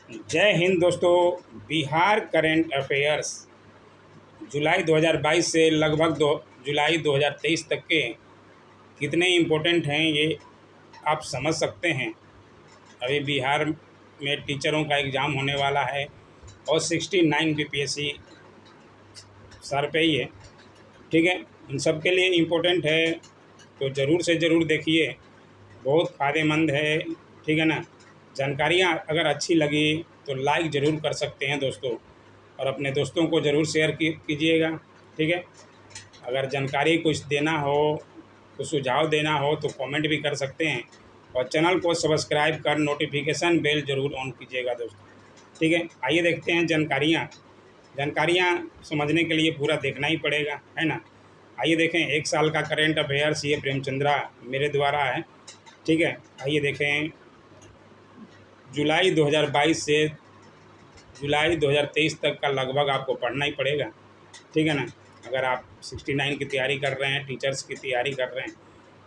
जय हिंद दोस्तों। Bihar current affairs जुलाई 2022 से लगभग जुलाई 2023 तक के कितने इम्पोर्टेंट हैं ये आप समझ सकते हैं। अभी बिहार में टीचरों का एग्ज़ाम होने वाला है और 69 बीपीएससी सर पे ही है। ठीक है, इन सब के लिए इम्पोर्टेंट है तो ज़रूर से ज़रूर देखिए, बहुत फ़ायदेमंद है। ठीक है ना। जानकारियाँ अगर अच्छी लगी तो लाइक ज़रूर कर सकते हैं दोस्तों, और अपने दोस्तों को ज़रूर शेयर कीजिएगा। ठीक है, अगर जानकारी कुछ देना हो, कुछ सुझाव देना हो तो कमेंट भी कर सकते हैं, और चैनल को सब्सक्राइब कर नोटिफिकेशन बेल ज़रूर ऑन कीजिएगा दोस्तों। ठीक है, आइए देखते हैं जानकारियाँ समझने के लिए पूरा देखना ही पड़ेगा, है ना। आइए देखें, एक साल का करंट अफेयर्स ये प्रेमचंद्रा मेरे द्वारा है। ठीक है, आइए देखें, जुलाई 2022 से जुलाई 2023 तक का लगभग आपको पढ़ना ही पड़ेगा। ठीक है ना। अगर आप 69 की तैयारी कर रहे हैं, टीचर्स की तैयारी कर रहे हैं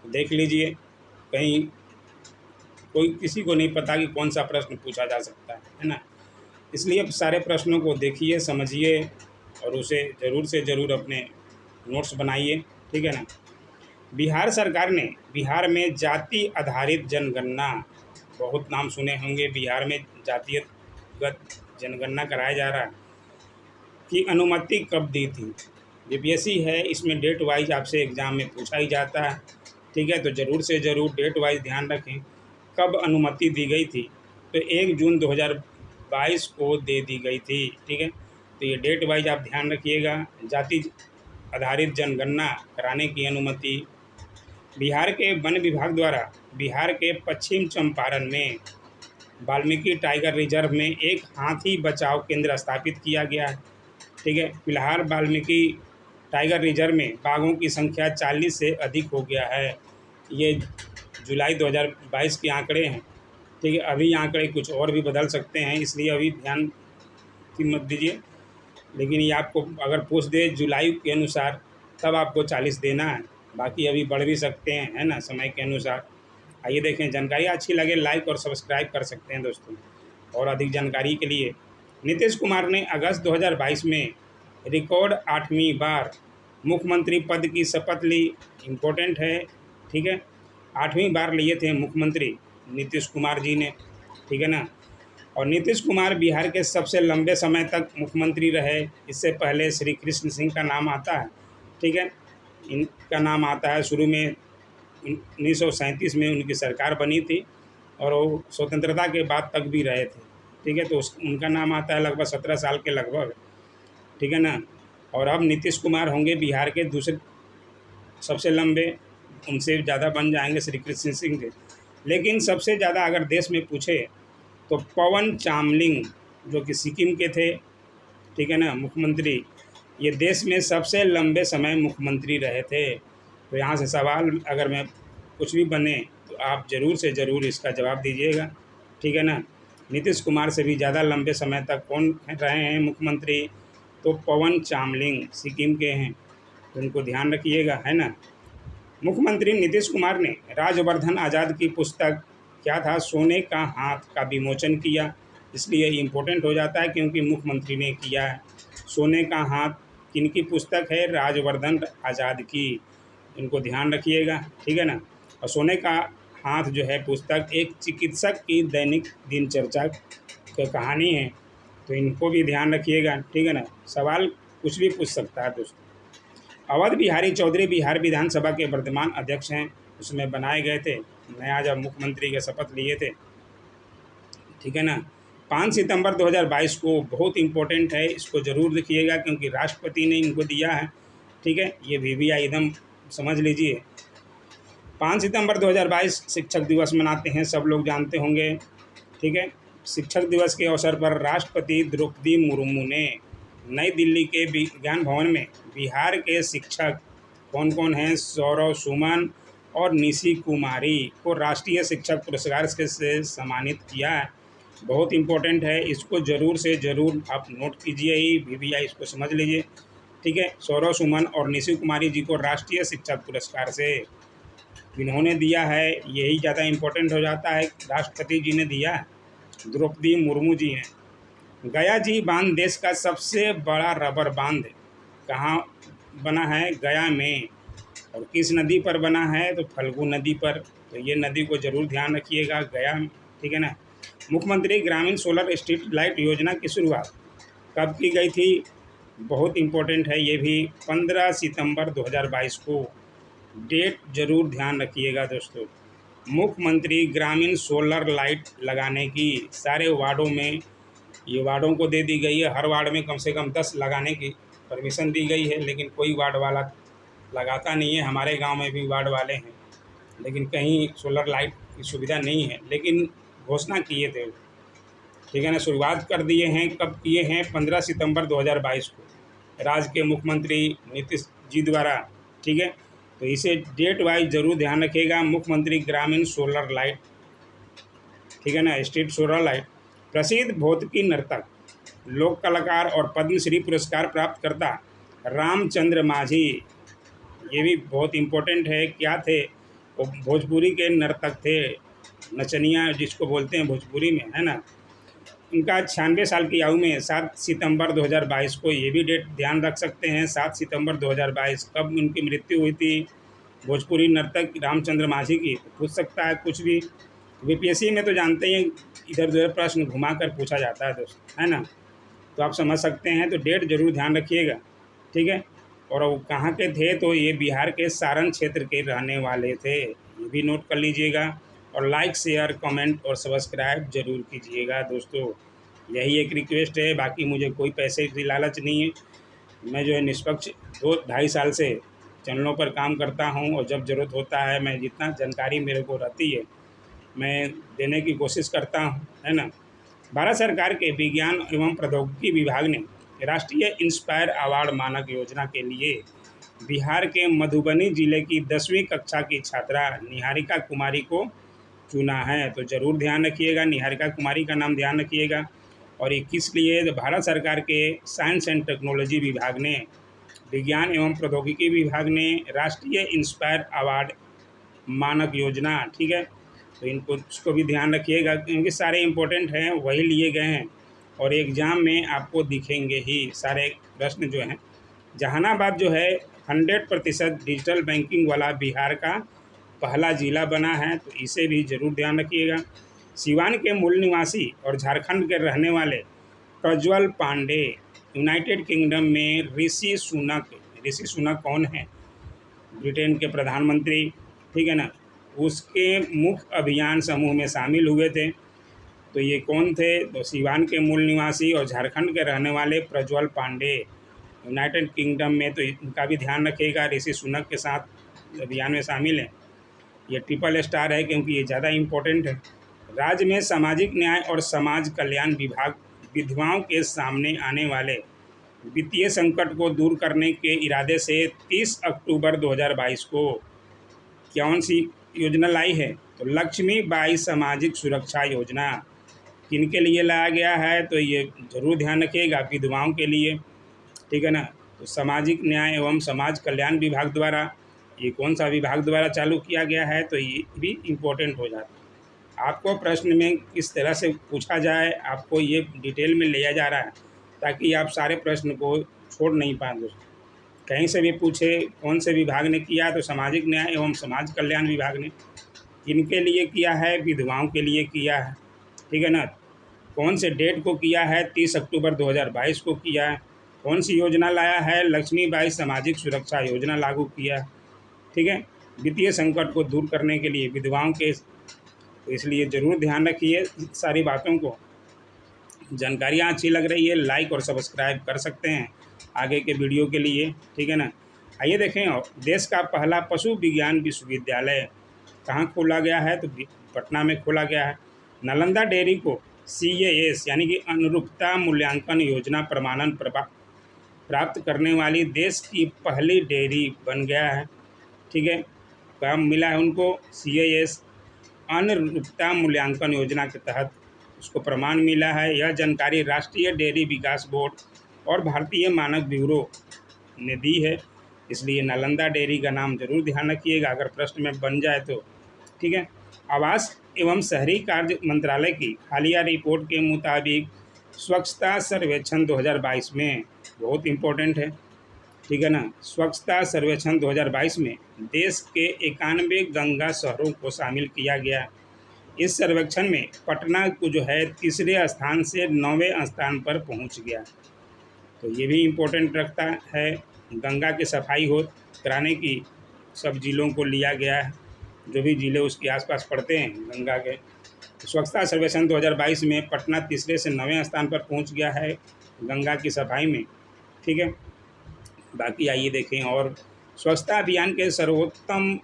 तो देख लीजिए, कहीं कोई किसी को नहीं पता कि कौन सा प्रश्न पूछा जा सकता है ना। इसलिए सारे प्रश्नों को देखिए, समझिए और उसे ज़रूर से ज़रूर अपने नोट्स बनाइए। ठीक है ना। बिहार सरकार ने बिहार में जाति आधारित जनगणना, बहुत नाम सुने होंगे, बिहार में जातिगत जनगणना कराया जा रहा है, की अनुमति कब दी थी। बीपीएससी है, इसमें डेट वाइज आपसे एग्ज़ाम में पूछा ही जाता है। ठीक है, तो ज़रूर से ज़रूर डेट वाइज ध्यान रखें कब अनुमति दी गई थी। तो 1 जून 2022 को दे दी गई थी। ठीक है, तो ये डेट वाइज आप ध्यान रखिएगा। जाति आधारित जनगणना कराने की अनुमति बिहार के वन विभाग द्वारा बिहार के पश्चिम चंपारण में वाल्मीकि टाइगर रिजर्व में एक हाथी बचाव केंद्र स्थापित किया गया है। ठीक है, फिलहाल वाल्मीकि टाइगर रिजर्व में बाघों की संख्या 40 से अधिक हो गया है। ये जुलाई 2022 के आंकड़े हैं। ठीक है, अभी आंकड़े कुछ और भी बदल सकते हैं, इसलिए अभी ध्यान की मत दीजिए। लेकिन ये आपको अगर पूछ दे जुलाई के अनुसार तब आपको 40 देना है, बाकी अभी बढ़ भी सकते हैं, है ना, समय के अनुसार। आइए देखें, जानकारी अच्छी लगे लाइक और सब्सक्राइब कर सकते हैं दोस्तों। और अधिक जानकारी के लिए, नीतीश कुमार ने अगस्त 2022 में रिकॉर्ड 8वीं बार मुख्यमंत्री पद की शपथ ली। इम्पोर्टेंट है। ठीक है, 8वीं बार लिए थे मुख्यमंत्री नीतीश कुमार जी ने। ठीक है ना। और नीतीश कुमार बिहार के सबसे लंबे समय तक मुख्यमंत्री रहे। इससे पहले श्री कृष्ण सिंह का नाम आता है। ठीक है, इनका नाम आता है। शुरू में 1937 में उनकी सरकार बनी थी और वो स्वतंत्रता के बाद तक भी रहे थे। ठीक है, तो उनका नाम आता है लगभग 17 साल के लगभग। ठीक है ना। और अब नीतीश कुमार होंगे बिहार के दूसरे सबसे लंबे, उनसे ज़्यादा बन जाएंगे श्री कृष्ण सिंह के। लेकिन सबसे ज़्यादा अगर देश में पूछे तो पवन चामलिंग, जो कि सिक्किम के थे, ठीक है ना, मुख्यमंत्री, ये देश में सबसे लंबे समय मुख्यमंत्री रहे थे। तो यहाँ से सवाल अगर मैं कुछ भी बने तो आप ज़रूर से ज़रूर इसका जवाब दीजिएगा। ठीक है ना। नीतीश कुमार से भी ज़्यादा लंबे समय तक कौन रहे हैं मुख्यमंत्री, तो पवन चामलिंग सिक्किम के हैं, तो उनको ध्यान रखिएगा, है ना। मुख्यमंत्री नीतीश कुमार ने राजवर्धन आज़ाद की पुस्तक क्या था, सोने का हाथ, का विमोचन किया। इसलिए इम्पोर्टेंट हो जाता है क्योंकि मुख्यमंत्री ने किया है। सोने का हाथ किनकी पुस्तक है, राजवर्धन आज़ाद की, इनको ध्यान रखिएगा। ठीक है ना। और सोने का हाथ जो है पुस्तक एक चिकित्सक की दैनिक दिनचर्या की कहानी है, तो इनको भी ध्यान रखिएगा। ठीक है ना। सवाल कुछ भी पूछ सकता है दोस्तों। अवध बिहारी चौधरी बिहार विधानसभा के वर्तमान अध्यक्ष हैं, उसमें बनाए गए थे नया जब मुख्यमंत्री के शपथ लिए थे। ठीक है ना। 5 सितंबर 2022 को बहुत इम्पोर्टेंट है, इसको ज़रूर देखिएगा क्योंकि राष्ट्रपति ने इनको दिया है। ठीक है, ये VVI एकदम समझ लीजिए। 5 सितंबर 2022 शिक्षक दिवस मनाते हैं, सब लोग जानते होंगे। ठीक है, शिक्षक दिवस के अवसर पर राष्ट्रपति द्रौपदी मुर्मू ने नई दिल्ली के विज्ञान भवन में बिहार के शिक्षक कौन कौन हैं, सौरव सुमन और निशी कुमारी को राष्ट्रीय शिक्षक पुरस्कार से सम्मानित किया है। बहुत इम्पोर्टेंट है, इसको ज़रूर से ज़रूर आप नोट कीजिए, ही VVI इसको समझ लीजिए। ठीक है, सौरव सुमन और निशी कुमारी जी को राष्ट्रीय शिक्षक पुरस्कार से इन्होंने दिया है, यही ज़्यादा इम्पोर्टेंट हो जाता है, राष्ट्रपति जी ने दिया है। द्रौपदी मुर्मू जी हैं। गया जी बांध देश का सबसे बड़ा रबर बांध कहाँ बना है? गया में। और किस नदी पर बना है? तो फल्गु नदी पर। तो ये नदी को ज़रूर ध्यान रखिएगा, गया में, ठीक है ना। मुख्यमंत्री ग्रामीण सोलर स्ट्रीट लाइट योजना की शुरुआत कब की गई थी? बहुत इम्पोर्टेंट है ये भी, 15 सितंबर 2022 को। डेट ज़रूर ध्यान रखिएगा दोस्तों। मुख्यमंत्री ग्रामीण सोलर लाइट लगाने की सारे वार्डों में, ये वार्डों को दे दी गई है, हर वार्ड में कम से कम 10 लगाने की परमिशन दी गई है, लेकिन कोई वार्ड वाला लगाता नहीं है। हमारे गांव में भी वार्ड वाले हैं, लेकिन कहीं सोलर लाइट की सुविधा नहीं है, लेकिन घोषणा किए थे, ठीक है ना। शुरुआत कर दिए हैं, कब किए हैं? 15 सितंबर 2022 को राज्य के मुख्यमंत्री नीतीश जी द्वारा, ठीक है। तो इसे डेट वाइज ज़रूर ध्यान रखिएगा। मुख्यमंत्री ग्रामीण सोलर लाइट, ठीक है ना, स्ट्रीट सोलर लाइट। प्रसिद्ध भौतिकी नर्तक, लोक कलाकार और पद्मश्री पुरस्कार प्राप्त करता रामचंद्र माझी, ये भी बहुत इम्पोर्टेंट है। क्या थे? वो भोजपुरी के नर्तक थे, नचनिया जिसको बोलते हैं भोजपुरी में, है ना। उनका 96 साल की आयु में 7 सितंबर 2022 को, ये भी डेट ध्यान रख सकते हैं, 7 सितंबर 2022। कब उनकी मृत्यु हुई थी भोजपुरी नर्तक रामचंद्र माझी की? पूछ सकता है कुछ भी। बीपीएससी में तो जानते हैं इधर उधर प्रश्न घुमा कर पूछा जाता है दोस्त, है ना। तो आप समझ सकते हैं, तो डेट ज़रूर ध्यान रखिएगा, ठीक है। और वो कहाँ के थे? तो ये बिहार के सारण क्षेत्र के रहने वाले थे, ये भी नोट कर लीजिएगा। और लाइक शेयर कमेंट और सब्सक्राइब जरूर कीजिएगा दोस्तों, यही एक रिक्वेस्ट है। बाकी मुझे कोई पैसे की लालच नहीं है, मैं जो है निष्पक्ष 2-2.5 साल से चैनलों पर काम करता हूं, और जब ज़रूरत होता है मैं जितना जानकारी मेरे को रहती है मैं देने की कोशिश करता हूं, है ना। भारत सरकार के विज्ञान एवं प्रौद्योगिकी विभाग ने राष्ट्रीय इंस्पायर अवार्ड मानक योजना के लिए बिहार के मधुबनी जिले की 10वीं कक्षा की छात्रा निहारिका कुमारी को चुना है। तो ज़रूर ध्यान रखिएगा, निहारिका कुमारी का नाम ध्यान रखिएगा। और ये किस लिए? तो भारत सरकार के साइंस एंड टेक्नोलॉजी विभाग ने, विज्ञान एवं प्रौद्योगिकी विभाग ने राष्ट्रीय इंस्पायर अवार्ड मानक योजना, ठीक है। तो इनको उसको भी ध्यान रखिएगा, क्योंकि सारे इम्पोर्टेंट हैं, वही लिए गए हैं और एग्ज़ाम में आपको दिखेंगे ही सारे प्रश्न जो हैं। जहानाबाद जो है 100% डिजिटल बैंकिंग वाला बिहार का पहला ज़िला बना है, तो इसे भी ज़रूर ध्यान रखिएगा। सिवान के मूल निवासी और झारखंड के रहने वाले प्रज्वल पांडे यूनाइटेड किंगडम में ऋषि सुनक कौन है? ब्रिटेन के प्रधानमंत्री, ठीक है ना, उसके मुख्य अभियान समूह में शामिल हुए थे। तो ये कौन थे? तो सिवान के मूल निवासी और झारखंड के रहने वाले प्रज्वल पांडे यूनाइटेड किंगडम में, तो इनका भी ध्यान रखिएगा, ऋषि सुनक के साथ अभियान में शामिल हैं। ये ट्रिपल स्टार है क्योंकि ये ज़्यादा इम्पोर्टेंट है। राज्य में सामाजिक न्याय और समाज कल्याण विभाग विधवाओं के सामने आने वाले वित्तीय संकट को दूर करने के इरादे से 30 अक्टूबर 2022 को कौन सी योजना लाई है? तो लक्ष्मीबाई सामाजिक सुरक्षा योजना किन के लिए लाया गया है? तो ये ज़रूर ध्यान रखिएगा, विधवाओं के लिए, ठीक है ना। तो सामाजिक न्याय एवं समाज कल्याण विभाग द्वारा, ये कौन सा विभाग द्वारा चालू किया गया है? तो ये भी इम्पोर्टेंट हो जाता है। आपको प्रश्न में किस तरह से पूछा जाए, आपको ये डिटेल में लिया जा रहा है ताकि आप सारे प्रश्न को छोड़ नहीं पाएँ दोस्तों। कहीं से भी पूछे कौन से विभाग ने किया, तो सामाजिक न्याय एवं समाज कल्याण विभाग ने। किनके लिए किया है? विधवाओं के लिए किया है, ठीक है ना। कौन से डेट को किया है? 30 अक्टूबर 2022 को किया है। कौन सी योजना लाया है? लक्ष्मीबाई सामाजिक सुरक्षा योजना लागू किया है, ठीक है, वित्तीय संकट को दूर करने के लिए विधवाओं के। तो इसलिए ज़रूर ध्यान रखिए सारी बातों को। जानकारियाँ अच्छी लग रही है, लाइक और सब्सक्राइब कर सकते हैं आगे के वीडियो के लिए, ठीक है ना। आइए देखें, देश का पहला पशु विज्ञान विश्वविद्यालय कहाँ खोला गया है? तो पटना में खोला गया है। नालंदा डेयरी को CAS यानी कि अनुरूपता मूल्यांकन योजना प्रमाणन प्राप्त करने वाली देश की पहली डेयरी बन गया है, ठीक है। काम मिला है उनको CAS अनुरूपता मूल्यांकन योजना के तहत उसको प्रमाण मिला है। यह जानकारी राष्ट्रीय डेयरी विकास बोर्ड और भारतीय मानक ब्यूरो ने दी है, इसलिए नालंदा डेयरी का नाम जरूर ध्यान रखिएगा अगर प्रश्न में बन जाए तो, ठीक है। आवास एवं शहरी कार्य मंत्रालय की हालिया रिपोर्ट के मुताबिक स्वच्छता सर्वेक्षण 2022 में बहुत इम्पोर्टेंट है, ठीक है ना। स्वच्छता सर्वेक्षण 2022 में देश के 91 गंगा शहरों को शामिल किया गया। इस सर्वेक्षण में पटना को जो है तीसरे स्थान से 9वें स्थान पर पहुंच गया। तो ये भी इम्पोर्टेंट रखता है। गंगा की सफाई हो कराने की सब जिलों को लिया गया है, जो भी जिले उसके आसपास पड़ते हैं गंगा के। स्वच्छता सर्वेक्षण 2022 में पटना तीसरे से 9वें स्थान पर पहुंच गया है गंगा की सफाई में, ठीक है। बाकी आइए देखें। और स्वच्छता अभियान के सर्वोत्तम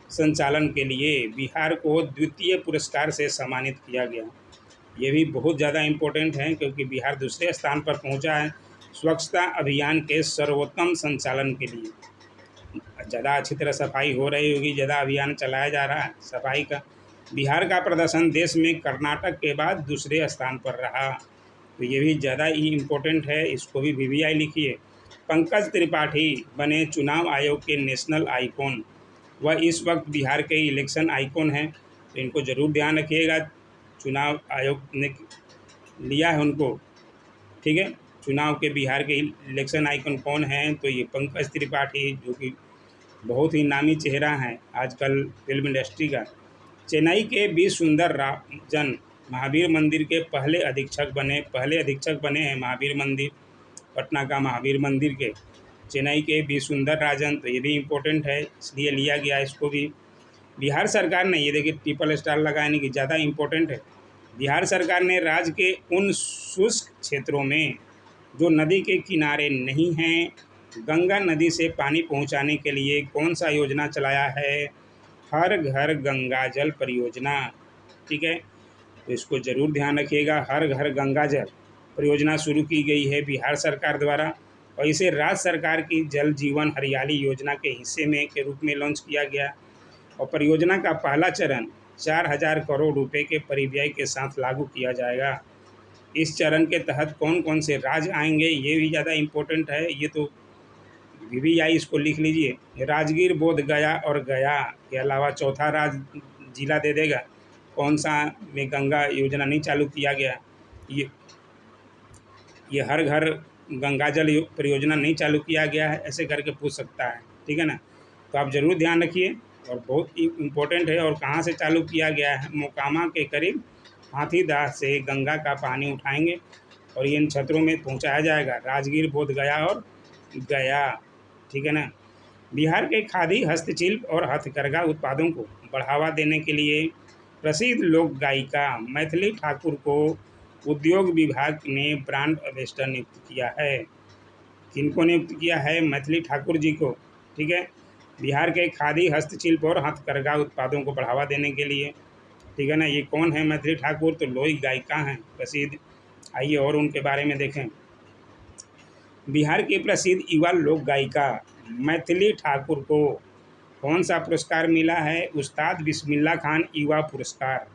संचालन के लिए बिहार को द्वितीय पुरस्कार से सम्मानित किया गया। ये भी बहुत ज़्यादा इम्पोर्टेंट है क्योंकि बिहार दूसरे स्थान पर पहुंचा है स्वच्छता अभियान के सर्वोत्तम संचालन के लिए। ज़्यादा अच्छी तरह सफाई हो रही होगी, ज़्यादा अभियान चलाया जा रहा है सफाई का। बिहार का प्रदर्शन देश में कर्नाटक के बाद दूसरे स्थान पर रहा, तो ये भी ज़्यादा ही इम्पोर्टेंट है, इसको भी VVI लिखिए। पंकज त्रिपाठी बने चुनाव आयोग के नेशनल आइकॉन। वह इस वक्त बिहार के इलेक्शन आइकॉन हैं, तो इनको ज़रूर ध्यान रखिएगा। चुनाव आयोग ने लिया है उनको, ठीक है। चुनाव के बिहार के इलेक्शन आइकन कौन हैं, तो ये पंकज त्रिपाठी, जो कि बहुत ही नामी चेहरा हैं आजकल फिल्म इंडस्ट्री का। चेन्नई के बी सुंदर राजन महावीर मंदिर के पहले अधीक्षक बने हैं महावीर मंदिर, पटना का महावीर मंदिर के चेन्नई के बी सुंदर राजन। तो ये भी इम्पोर्टेंट है, इसलिए लिया गया इसको भी। बिहार सरकार ने, ये देखिए ट्रिपल स्टार लगाने की, ज़्यादा इम्पोर्टेंट है। बिहार सरकार ने राज्य के उन शुष्क क्षेत्रों में जो नदी के किनारे नहीं हैं, गंगा नदी से पानी पहुंचाने के लिए कौन सा योजना चलाया है? हर घर गंगा जल परियोजना, ठीक है। तो इसको ज़रूर ध्यान रखिएगा। हर घर गंगा जल परियोजना शुरू की गई है बिहार सरकार द्वारा, और इसे राज्य सरकार की जल जीवन हरियाली योजना के हिस्से में के रूप में लॉन्च किया गया। और परियोजना का पहला चरण 4000 करोड़ रुपए के परिव्यय के साथ लागू किया जाएगा। इस चरण के तहत कौन कौन से राज्य आएंगे, ये भी ज़्यादा इम्पोर्टेंट है, ये तो VVI इसको लिख लीजिए। राजगीर, बोध गया और गया के अलावा चौथा राज्य जिला दे देगा कौन सा में गंगा योजना नहीं चालू किया गया। ये हर घर गंगा जल परियोजना नहीं चालू किया गया है, ऐसे करके पूछ सकता है, ठीक है ना। तो आप ज़रूर ध्यान रखिए, और बहुत ही इम्पोर्टेंट है। और कहाँ से चालू किया गया है? मोकामा के करीब हाथीदह से गंगा का पानी उठाएंगे और ये इन क्षेत्रों में पहुँचाया जाएगा, राजगीर, बोध गया और गया, ठीक है ना। बिहार के खादी, हस्तशिल्प और हथकरघा उत्पादों को बढ़ावा देने के लिए प्रसिद्ध लोक गायिका मैथिली ठाकुर को उद्योग विभाग ने ब्रांड एम्बेसडर नियुक्त किया है। किनको नियुक्त किया है? मैथिली ठाकुर जी को, ठीक है। बिहार के खादी, हस्तशिल्प और हथकरघा उत्पादों को बढ़ावा देने के लिए, ठीक है ना। ये कौन है मैथिली ठाकुर? तो लोक गायिका हैं प्रसिद्ध। आइए और उनके बारे में देखें। बिहार की प्रसिद्ध युवा लोक गायिका मैथिली ठाकुर को कौन सा पुरस्कार मिला है? उस्ताद बिस्मिल्लाह खान युवा पुरस्कार,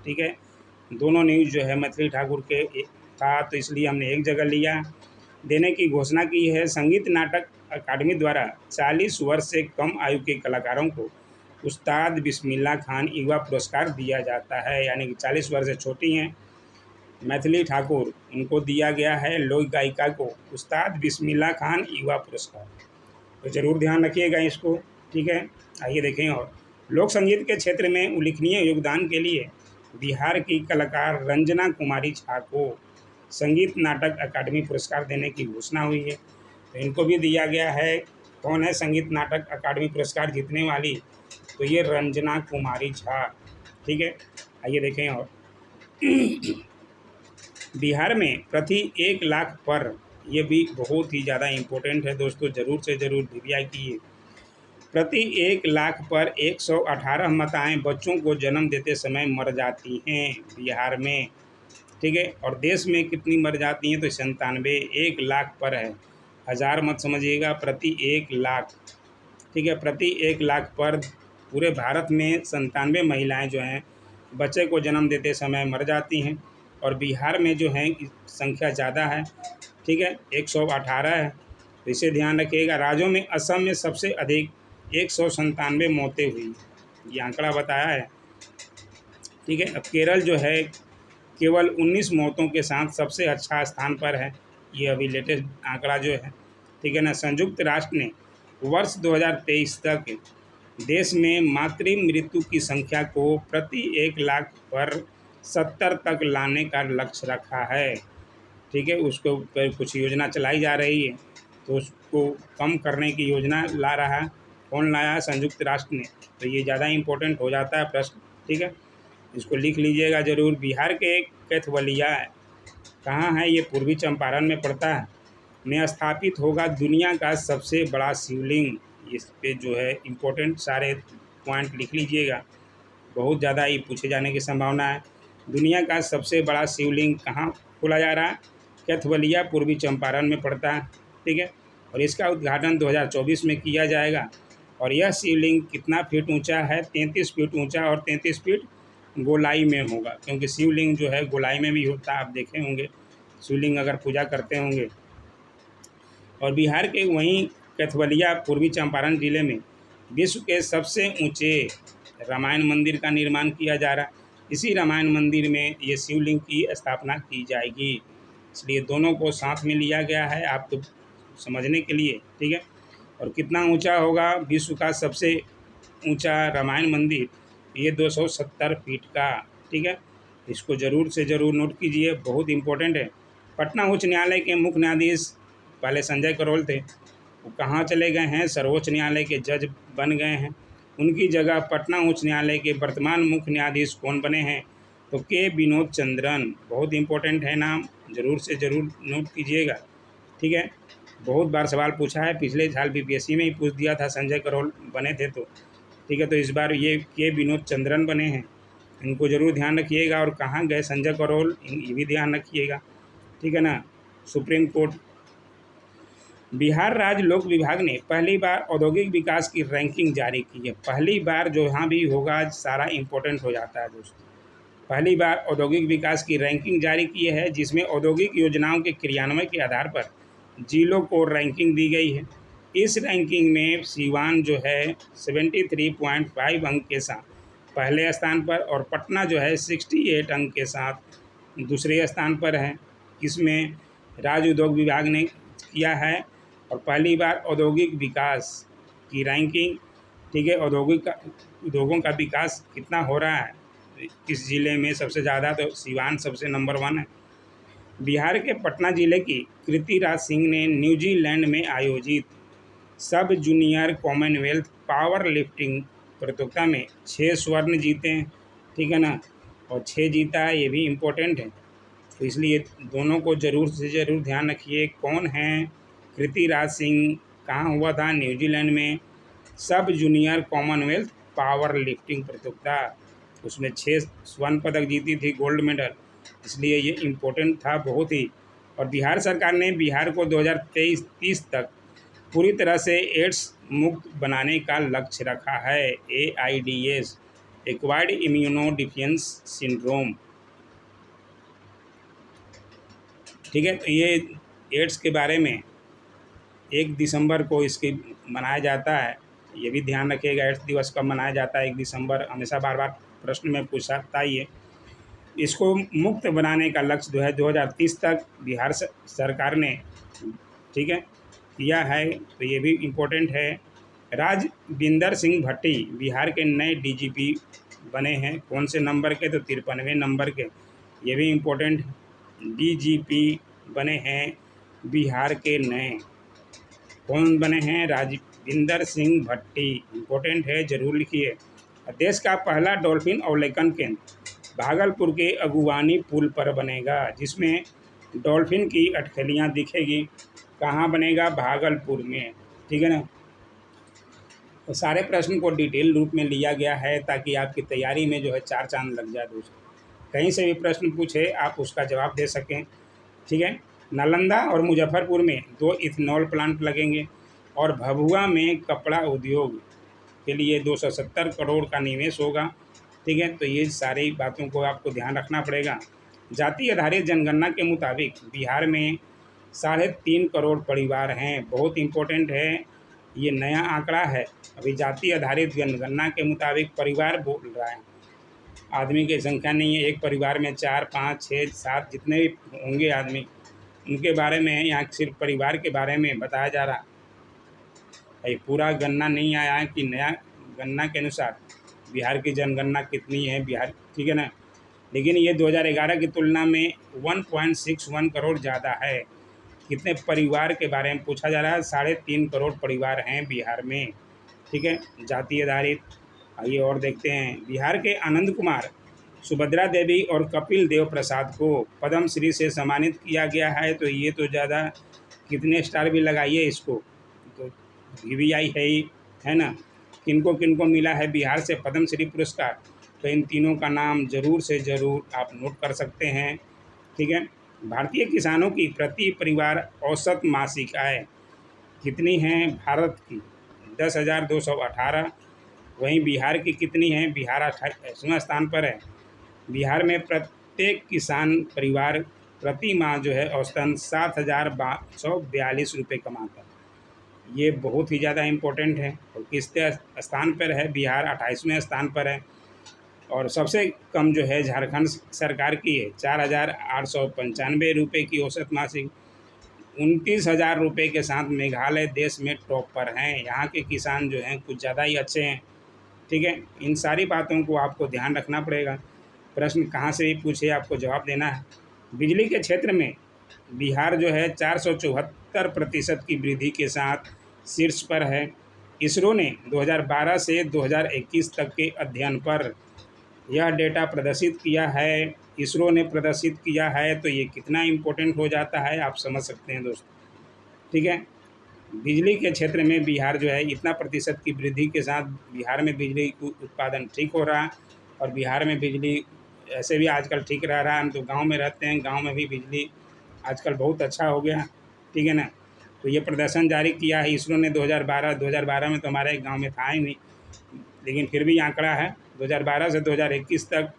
ठीक है। दोनों न्यूज़ जो है मैथिली ठाकुर के था, तो इसलिए हमने एक जगह लिया। देने की घोषणा की है। संगीत नाटक अकादमी द्वारा 40 वर्ष से कम आयु के कलाकारों को उस्ताद बिस्मिल्लाह खान युवा पुरस्कार दिया जाता है, यानी कि 40 वर्ष से छोटी हैं मैथिली ठाकुर, उनको दिया गया है लोक गायिका को उस्ताद बिस्मिल्लाह खान युवा पुरस्कार। तो ज़रूर ध्यान रखिएगा इसको, ठीक है। आइए देखें। और लोक संगीत के क्षेत्र में उल्लेखनीय योगदान के लिए बिहार की कलाकार रंजना कुमारी झा को संगीत नाटक अकादमी पुरस्कार देने की घोषणा हुई है, तो इनको भी दिया गया है। कौन है संगीत नाटक अकादमी पुरस्कार जीतने वाली? तो ये रंजना कुमारी झा, ठीक है। आइए देखें। और बिहार में प्रति 1 लाख पर, ये भी बहुत ही ज़्यादा इम्पोर्टेंट है दोस्तों, ज़रूर से ज़रूर VVI कीजिए। प्रति 1 लाख पर 118 माताएँ बच्चों को जन्म देते समय मर जाती हैं बिहार में, ठीक है। और देश में कितनी मर जाती हैं? तो 97। 1 लाख पर है, हज़ार मत समझिएगा, प्रति 1 लाख, ठीक है। प्रति 1 लाख पर पूरे भारत में 97 महिलाएं जो हैं बच्चे को जन्म देते समय मर जाती हैं, और बिहार में जो है संख्या ज़्यादा है, ठीक है, 118 है। तो इसे ध्यान रखिएगा। राज्यों में असम में सबसे अधिक 197 मौतें हुई, ये आंकड़ा बताया है। ठीक है। अब केरल जो है केवल 19 मौतों के साथ सबसे अच्छा स्थान पर है, ये अभी लेटेस्ट आंकड़ा जो है, ठीक है ना। संयुक्त राष्ट्र ने वर्ष 2023 तक देश में मातृ मृत्यु की संख्या को प्रति 1 लाख पर 70 तक लाने का लक्ष्य रखा है, ठीक है। उसके ऊपर कुछ योजना चलाई जा रही है, तो उसको कम करने की योजना ला रहा है। कौन लाया? संयुक्त राष्ट्र ने। तो ये ज़्यादा इम्पोर्टेंट हो जाता है प्रश्न, ठीक है। इसको लिख लीजिएगा ज़रूर। बिहार के कैथवलिया कहाँ है? ये पूर्वी चंपारण में पड़ता है। में स्थापित होगा दुनिया का सबसे बड़ा शिवलिंग। इस पे जो है इम्पोर्टेंट सारे पॉइंट लिख लीजिएगा, बहुत ज़्यादा ये पूछे जाने की संभावना है। दुनिया का सबसे बड़ा शिवलिंग कहाँ खोला जा रहा है? कैथवलिया, पूर्वी चंपारण में पड़ता है, ठीक है। और इसका उद्घाटन 2024 में किया जाएगा। और यह शिवलिंग कितना फीट ऊंचा है? 33 फीट ऊंचा और 33 फीट गोलाई में होगा, क्योंकि शिवलिंग जो है गोलाई में भी होता है, आप देखे होंगे शिवलिंग अगर पूजा करते होंगे। और बिहार के वहीं कैथवलिया, पूर्वी चंपारण जिले में विश्व के सबसे ऊंचे रामायण मंदिर का निर्माण किया जा रहा है। इसी रामायण मंदिर में ये शिवलिंग की स्थापना की जाएगी, इसलिए दोनों को साथ में लिया गया है आपको समझने के लिए, ठीक है। और कितना ऊंचा होगा विश्व का सबसे ऊंचा रामायण मंदिर? ये 270 फीट का, ठीक है। इसको ज़रूर से ज़रूर नोट कीजिए, बहुत इम्पोर्टेंट है। पटना उच्च न्यायालय के मुख्य न्यायाधीश पहले संजय करोल थे, वो कहाँ चले गए हैं? सर्वोच्च न्यायालय के जज बन गए हैं। उनकी जगह पटना उच्च न्यायालय के वर्तमान मुख्य न्यायाधीश कौन बने हैं? तो के विनोद चंद्रन। बहुत इंपॉर्टेंट है नाम, ज़रूर से ज़रूर नोट कीजिएगा, ठीक है। बहुत बार सवाल पूछा है, पिछले साल बीपीएससी में ही पूछ दिया था, संजय करोल बने थे तो, ठीक है। तो इस बार ये के विनोद चंद्रन बने हैं, इनको ज़रूर ध्यान रखिएगा। और कहाँ गए संजय करोल, ये भी ध्यान रखिएगा, ठीक है ना। Supreme court. बिहार राज्य लोक विभाग ने पहली बार औद्योगिक विकास की रैंकिंग जारी की है। पहली बार जो यहाँ भी होगा सारा इम्पोर्टेंट हो जाता है दोस्तों। पहली बार औद्योगिक विकास की रैंकिंग जारी की है, जिसमें औद्योगिक योजनाओं के क्रियान्वयन के आधार पर जिलों को रैंकिंग दी गई है। इस रैंकिंग में सीवान जो है 73.5 अंक के साथ पहले स्थान पर, और पटना जो है 68 अंक के साथ दूसरे स्थान पर है। इसमें राज्य उद्योग विभाग ने किया है। और पहली बार औद्योगिक विकास की रैंकिंग, ठीक है। उद्योगों का विकास कितना हो रहा है इस ज़िले में? सबसे ज़्यादा तो सिवान सबसे नंबर 1 है। बिहार के पटना जिले की कृति राज सिंह ने न्यूजीलैंड में आयोजित सब जूनियर कॉमनवेल्थ पावर लिफ्टिंग प्रतियोगिता में 6 स्वर्ण जीते हैं, ठीक है ना। और 6 जीता है, ये भी इम्पोर्टेंट है, तो इसलिए दोनों को ज़रूर से ज़रूर ध्यान रखिए। कौन हैं? कृति राज सिंह। कहाँ हुआ था? न्यूजीलैंड में सब जूनियर कॉमनवेल्थ पावर लिफ्टिंग प्रतियोगिता, उसमें 6 स्वर्ण पदक जीती थी, गोल्ड मेडल, इसलिए ये इम्पोर्टेंट था बहुत ही। और बिहार सरकार ने बिहार को 2023-30 तक पूरी तरह से एड्स मुक्त बनाने का लक्ष्य रखा है। AIDS, acquired immuno deficiency syndrome, ठीक है। तो ये एड्स के बारे में 1 दिसंबर को इसकी मनाया जाता है, ये भी ध्यान रखिएगा। एड्स दिवस कब मनाया जाता है? 1 दिसंबर, हमेशा बार बार प्रश्न में पूछता ही है। इसको मुक्त बनाने का लक्ष्य जो है 2030 तक बिहार सरकार ने, ठीक है, किया है, तो ये भी इम्पोर्टेंट है। राजविंदर सिंह भट्टी बिहार के नए डीजीपी बने हैं। कौन से नंबर के? तो 53वें नंबर के, ये भी इम्पोर्टेंट। डीजीपी बने हैं बिहार के नए, कौन बने हैं? राजविंदर सिंह भट्टी, इम्पोर्टेंट है, ज़रूर लिखिए। देश का पहला डॉल्फिन अवलोकन केंद्र भागलपुर के अगुवानी पुल पर बनेगा, जिसमें डॉल्फिन की अटकलियाँ दिखेगी। कहाँ बनेगा? भागलपुर में, ठीक है ना। तो सारे प्रश्न को डिटेल रूप में लिया गया है ताकि आपकी तैयारी में जो है 4 चांद लग जाए दोस्तों। कहीं से भी प्रश्न पूछे आप उसका जवाब दे सकें, ठीक है। नालंदा और मुजफ्फरपुर में 2 इथेनॉल प्लांट लगेंगे। और भभुआ में कपड़ा उद्योग के लिए 270 करोड़ का निवेश होगा, ठीक है। तो ये सारी बातों को आपको ध्यान रखना पड़ेगा। जाति आधारित जनगणना के मुताबिक बिहार में 3.5 करोड़ परिवार हैं, बहुत इम्पोर्टेंट है, ये नया आंकड़ा है। अभी जाति आधारित जनगणना के मुताबिक परिवार बोल रहा है। आदमी की संख्या नहीं है, एक परिवार में 4 5 6 7 जितने भी होंगे आदमी, उनके बारे में यहाँ सिर्फ परिवार के बारे में बताया जा रहा। ये पूरा गणना नहीं आया है कि नया गणना के अनुसार बिहार की जनगणना कितनी है बिहार, ठीक है ना। लेकिन ये 2011 की तुलना में 1.61 करोड़ ज़्यादा है। कितने परिवार के बारे में पूछा जा रहा है, 3.5 करोड़ परिवार हैं बिहार में, ठीक है, जाति आधारित। आइए और देखते हैं। बिहार के आनंद कुमार, सुभद्रा देवी और कपिल देव प्रसाद को पद्म श्री से सम्मानित किया गया है। तो ये तो ज़्यादा, कितने स्टार भी लगाइए इसको, तो VVI है ही, है ना। किनको मिला है बिहार से पद्म श्री पुरस्कार, तो इन तीनों का नाम ज़रूर से ज़रूर आप नोट कर सकते हैं, ठीक है। भारतीय किसानों की प्रति परिवार औसत मासिक आय कितनी है भारत की, 10,218। वहीं बिहार की कितनी है, बिहार 28वें स्थान पर है। बिहार में प्रत्येक किसान परिवार प्रति माह जो है औसतन 7,142 रुपये कमाता है। ये बहुत ही ज़्यादा इम्पोर्टेंट है। और किसके स्थान पर है, बिहार 28वें स्थान पर है। और सबसे कम जो है झारखंड सरकार की है, 4,895 रुपये की औसत मासिक। 29,000 रुपये के साथ मेघालय देश में टॉप पर हैं। यहाँ के किसान जो हैं कुछ ज़्यादा ही अच्छे हैं, ठीक है। इन सारी बातों को आपको ध्यान रखना पड़ेगा। प्रश्न कहाँ से भी पूछे आपको जवाब देना है। बिजली के क्षेत्र में बिहार जो है 474% की वृद्धि के साथ शीर्ष पर है। इसरो ने 2012 से 2021 तक के अध्ययन पर यह डेटा प्रदर्शित किया है। इसरो ने प्रदर्शित किया है, तो ये कितना इम्पोर्टेंट हो जाता है आप समझ सकते हैं दोस्तों, ठीक है। बिजली के क्षेत्र में बिहार जो है इतना प्रतिशत की वृद्धि के साथ बिहार में बिजली उत्पादन ठीक हो रहा है। और बिहार में बिजली ऐसे भी आजकल ठीक रह रहा है। हम तो गांव में रहते हैं, गांव में भी बिजली आजकल बहुत अच्छा हो गया, ठीक है ना। तो ये प्रदर्शन जारी किया है इसरो ने 2012 में तो हमारे गांव में था ही नहीं, लेकिन फिर भी आंकड़ा है 2012 से 2021 तक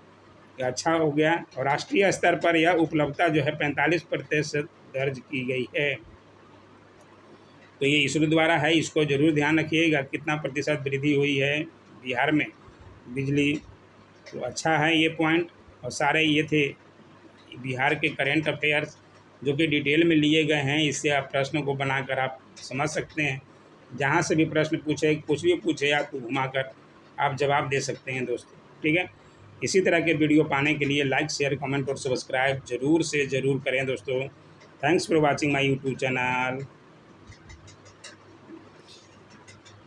अच्छा हो गया। और राष्ट्रीय स्तर पर यह उपलब्धता जो है 45% दर्ज की गई है। तो ये इसरो द्वारा है, इसको ज़रूर ध्यान रखिएगा कितना प्रतिशत वृद्धि हुई है बिहार में बिजली। तो अच्छा है ये पॉइंट। और सारे ये थे बिहार के करेंट अफेयर्स जो कि डिटेल में लिए गए हैं। इससे आप प्रश्नों को बनाकर आप समझ सकते हैं। जहाँ से भी प्रश्न पूछे, कुछ भी पूछे, आपको घुमाकर आप जवाब दे सकते हैं दोस्तों, ठीक है। इसी तरह के वीडियो पाने के लिए लाइक, शेयर, कमेंट और सब्सक्राइब ज़रूर से ज़रूर करें दोस्तों। Thanks for watching my YouTube channel.